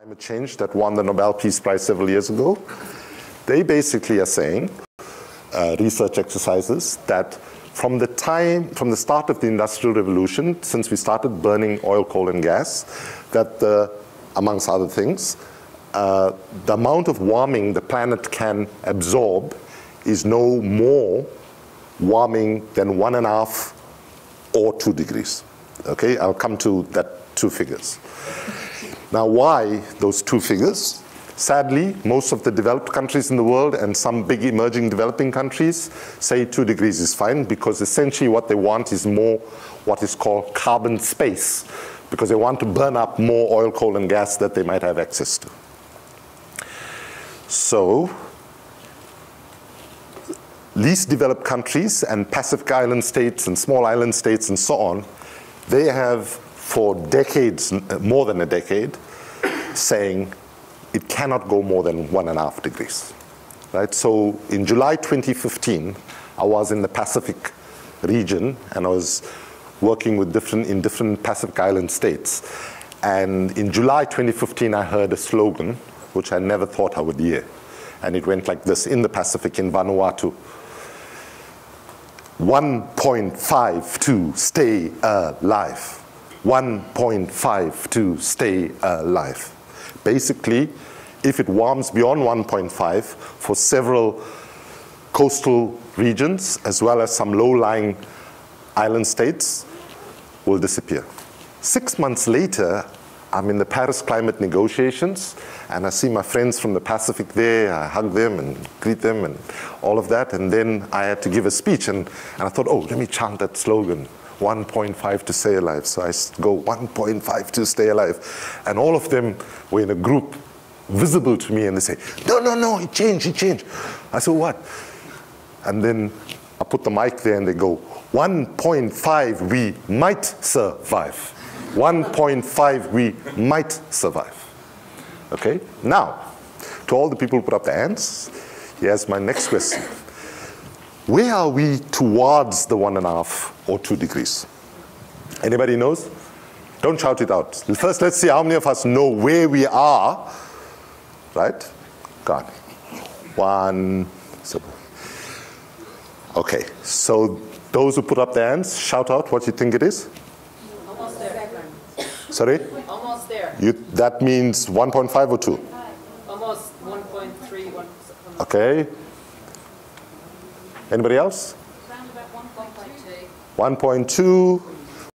Climate change that won the Nobel Peace Prize several years ago. They basically are saying, research exercises, that from the start of the Industrial Revolution, since we started burning oil, coal, and gas, that amongst other things, the amount of warming the planet can absorb is no more warming than 1.5 or 2 degrees. Okay, I'll come to that 2 figures. Now, why those 2 figures? Sadly, most of the developed countries in the world and some big emerging developing countries say 2 degrees is fine, because essentially what they want is more what is called carbon space, because they want to burn up more oil, coal, and gas that they might have access to. So, least developed countries and Pacific Island states and small island states and so on, they have for decades, more than a decade, saying it cannot go more than 1.5 degrees. Right? So in July 2015, I was in the Pacific region and I was working with in different Pacific Island states. And in July 2015, I heard a slogan which I never thought I would hear. And it went like this in the Pacific, in Vanuatu: 1.52, stay alive. 1.52, stay alive. Basically, if it warms beyond 1.5 for several coastal regions, as well as some low-lying island states, will disappear. 6 months later, I'm in the Paris climate negotiations, and I see my friends from the Pacific there. I hug them and greet them and all of that, and then I had to give a speech, and I thought, oh, let me chant that slogan, 1.5 to stay alive. So I go 1.5 to stay alive. And all of them were in a group visible to me, and they say, no, it changed. I said, what? And then I put the mic there and they go, 1.5, we might survive. 1.5, we might survive. Okay? Now, to all the people who put up their hands, here's my next question. Where are we towards the 1.5 or 2 degrees? Anybody knows? Don't shout it out. First, let's see how many of us know where we are. Right? God. 1. Okay. So those who put up their hands, shout out what you think it is. Almost there. Sorry? Almost there. That means 1.5 or 2? Almost 1.3. Okay. Anybody else? Around about 1.2. 1.2.